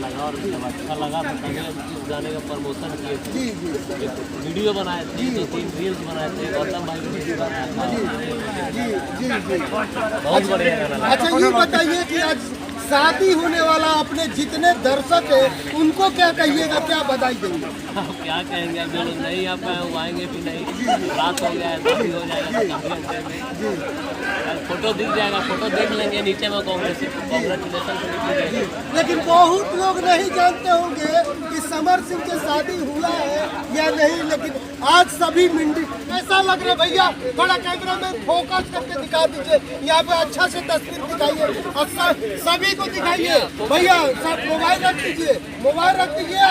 लगा और जब अच्छा लगा तो तभी हम इस गाने का प्रमोशन किए थे। जी जी एक वीडियो बनाए थे, 2-3 रील्स बनाए थे, गौतम भाई ने भी बनाया था। जी जी जी। बहुत बढ़िया गाना लगा। अच्छा ये बताइए कि आज शादी होने वाला अपने जितने दर्शक है उनको क्या कहिएगा, क्या बधाई देंगे? अब क्या कहेंगे, अब जो लोग नहीं आ पाए वो आएंगे भी नहीं। रात हो गया है, शादी हो जाएगा तो काफी घंटे में फोटो दिख जाएगा, फोटो देख लेंगे, नीचे में कांग्रेचुलेशन लिखेंगे। लेकिन बहुत लोग नहीं जानते होंगे कि समर सिंह की शादी हुआ है या नहीं, लेकिन आज सभी मिंडी ऐसा लग रहा है। भैया बड़ा कैमरा में फोकस करके दिखा दीजिए, यहाँ पे अच्छा से तस्वीर दिखाइए और सभी को दिखाइए। भैया सब मोबाइल रख दीजिए, मोबाइल रख दीजिए।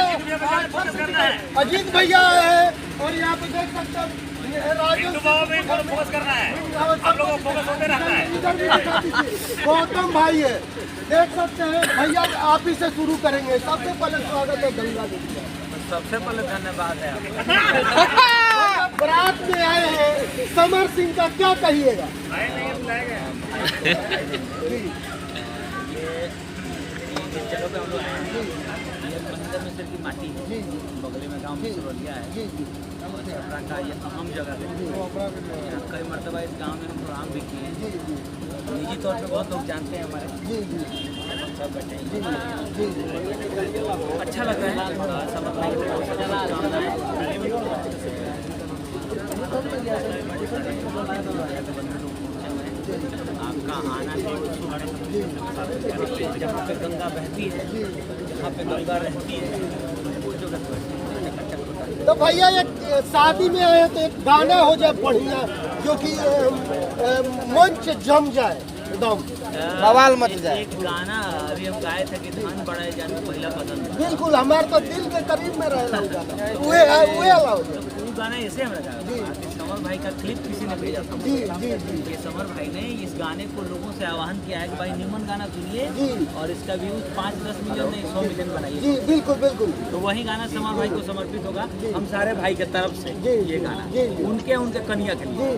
अजीत भैया है और यहाँ पे देख सकते हैं फोकस करना है, आप लोगों को फोकस होते रहना है। गौतम भाई है, देख सकते हैं। भैया आप ही से शुरू करेंगे। सबसे पहले स्वागत है गंगा जी का। सबसे पहले धन्यवाद है बारात में आए हैं समर सिंह का, क्या कहिएगा? जगह पे हम लोग आए हैं, ये मंदिर में सिर्फ की माटी है, बगल में गांव में सुरलिया है और छपरा का ये अहम जगह है। कई मरतबा इस गांव में हम प्रोग्राम भी किए हैं, निजी तौर पे बहुत लोग जानते हैं हमारे सब बैठे हैं। अच्छा लग रहा है, सब अपना आपका आना जहाँ पे गंगा बहती है, जहाँ पे गंगा रहती है, वो जगह तो भैया एक शादी में आए तो एक गाना हो जाए बढ़िया, जो कि मंच जम जाए एकदम, बवाल मच जाए। एक गाना अभी हम गाए थे कि धान बढ़ाए जान में पहला पसंद। बिल्कुल हमारे तो दिल के करीब में रहेगा वो गाना, वो वो गाना ऐसे हम लगा। समर भाई का क्लिप किसी ने भेजा था। जी जी जी ये समर भाई ने इस गाने को लोगों से आह्वान किया है कि भाई निमन गाना सुनिए और इसका व्यूज 5-10 मिलियन नहीं 100 मिलियन बनाइए। जी बिल्कुल बिल्कुल। तो वही गाना समर भाई को समर्पित होगा हम सारे भाई के तरफ से। ये गाना उनके कन्या के लिए।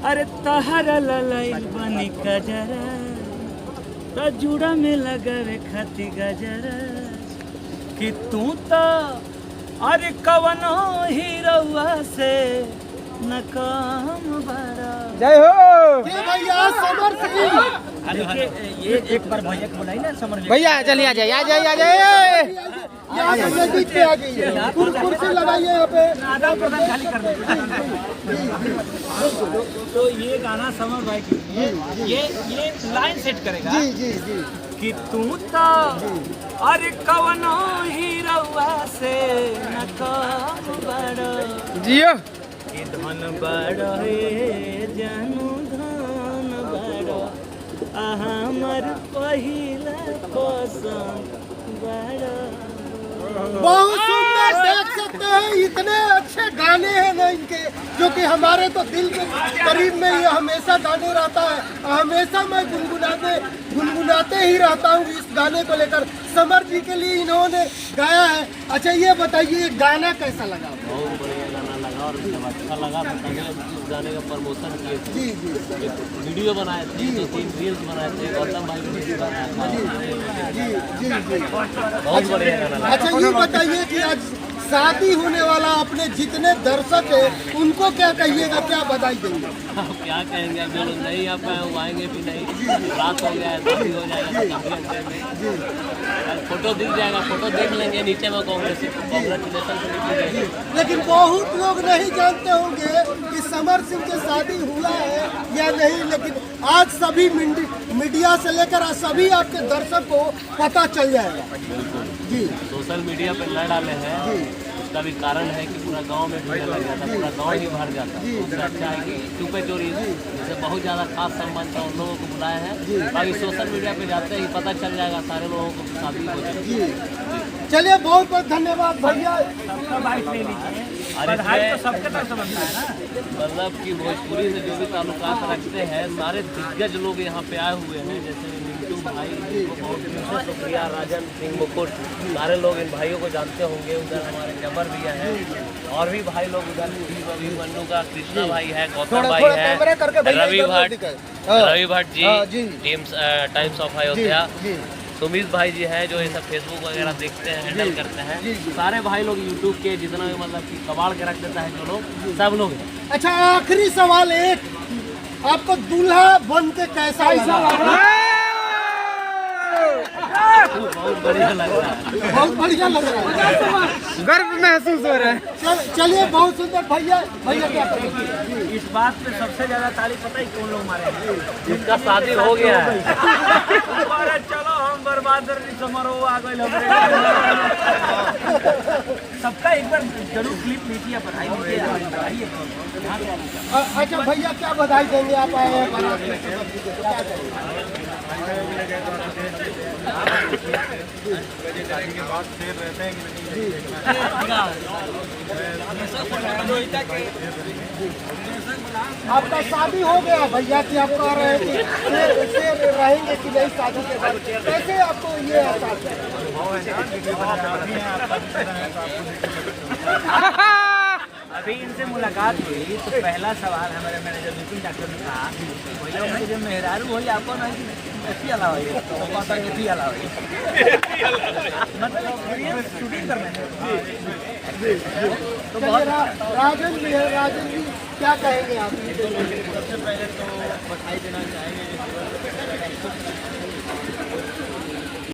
अरे तहरा ललाइल बनी कजरा तो जुड़ा में लगावे खाती गजरा कि तू तो अरे कवनो हीरोवा से न काम बड़ा। जय हो भैया समर सिंह। देखिए ये एक बार भैया को बुलाई ना समर भैया चलिए आ जाइए आ जाइए आ जाइए। यहाँ पे बीच पे आ जाइए, कुर्सी लगाइए यहाँ पे। आधा प्रधान खाली कर दो। तो ये गाना समर भाई की ये लाइन सेट करेगा जी जी जी कि तू तो अरे कवनो हीरोवा से न काम बड़ा जियो कि धन बड़ा हे जानू धन बड़ा हमर पहिला पसंद बड़ा। बहुत सुंदर, देख सकते हैं इतने अच्छे गाने हैं ना इनके, जो कि हमारे तो दिल के करीब में ये हमेशा गाने रहता है। हमेशा मैं गुनगुनाते ही रहता हूँ इस गाने को लेकर। समर जी के लिए इन्होंने गाया है। अच्छा ये बताइए ये गाना कैसा लगा? बहुत बढ़िया गाना लगा और जब अच्छा लगा तो तभी हम इस गाने का प्रमोशन किए थे। जी जी एक वीडियो बनाए थे, 2-3 रील्स बनाए थे, गौतम भाई ने भी बनाया था। जी जी जी। बहुत बढ़िया गाना लगा। अच्छा ये बताइए कि आज शादी होने वाला अपने जितने दर्शक है उनको क्या कहिएगा, क्या बधाई देंगे? अब क्या कहेंगे, अब जो लोग नहीं आ पाए वो आएंगे भी नहीं। रात हो गया है, शादी हो जाएगा तो काफी घंटे में फोटो दिख जाएगा, फोटो देख लेंगे, नीचे में कांग्रेचुलेशन लिखेंगे। लेकिन बहुत लोग नहीं जानते होंगे कि समर सिंह की शादी हुआ है या नहीं, लेकिन आज सभी मीडिया से लेकर सभी आपके दर्शक को पता चल जाएगा। जी सोशल मीडिया पे न डाले हैं, उसका भी कारण है कि पूरा गांव में भीड़ लग जाता, पूरा गांव ही भर जाता। उससे अच्छा है कि चुपे चोरी जैसे बहुत ज़्यादा खास संबंध था उन लोगों को बुलाए हैं। बाकी सोशल मीडिया पे जाते ही पता चल जाएगा सारे लोगों को शादी हो जाएगी। चलिए बहुत बहुत धन्यवाद भैया। बधाई तो सबके तरफ से बनता है ना। मतलब कि भोजपुरी से जो भी ताल्लुकात रखते हैं सारे दिग्गज लोग यहाँ पे आए हुए हैं, जैसे मिंटू भाई को बहुत दिल से शुक्रिया। राजन सिंह मुकुट, सारे लोग इन भाइयों को जानते होंगे। उधर हमारे जबर भैया हैं और भी भाई लोग उधर अभिमन्यु का कृष्णा भाई है, गौतम भाई है, रवि भट्ट जी टाइम्स ऑफ अयोध्या, सुमित भाई जी हैं जो ये सब फेसबुक वगैरह देखते हैं, हैंडल करते हैं। सारे भाई लोग यूट्यूब के जितना भी मतलब कि कबाड़ के रख देता है जो लोग, सब लोग हैं। अच्छा आखिरी सवाल एक, आपको दूल्हा बनते कैसा लगा? बहुत बढ़िया लग रहा है, बहुत बढ़िया लग रहा है, गर्व महसूस हो रहा है। चलिए बहुत सुंदर। भैया भैया क्या करेंगे? इस बात पे सबसे ज्यादा तारीफ पता है कौन लोग मारे हैं? जिसका शादी हो गया है। अरे चलो हम बर्बाद समारोह आ गए हमरे। सबका एक बार जरूर क्लिप लीजिए, बधाई लीजिए। अच्छा भैया क्या बधाई देंगे, आप आए हैं बारात में, क्या करेंगे? आपका शादी हो गया भैया कि आप कह रहे हैं कि फिर रहेंगे कि नहीं शादी के बाद? कैसे आपको ये एहसास है? अभी इनसे मुलाकात हुई तो पहला सवाल हमारे मैनेजर विपिन डॉक्टर ने कहा, भैया उनके जो मेहरारू हो आपको नहीं ऐसी अलावा मतलब शूटिंग करने तो राजन जी है, राजन जी क्या कहेंगे आप? सबसे पहले तो बधाई देना चाहेंगे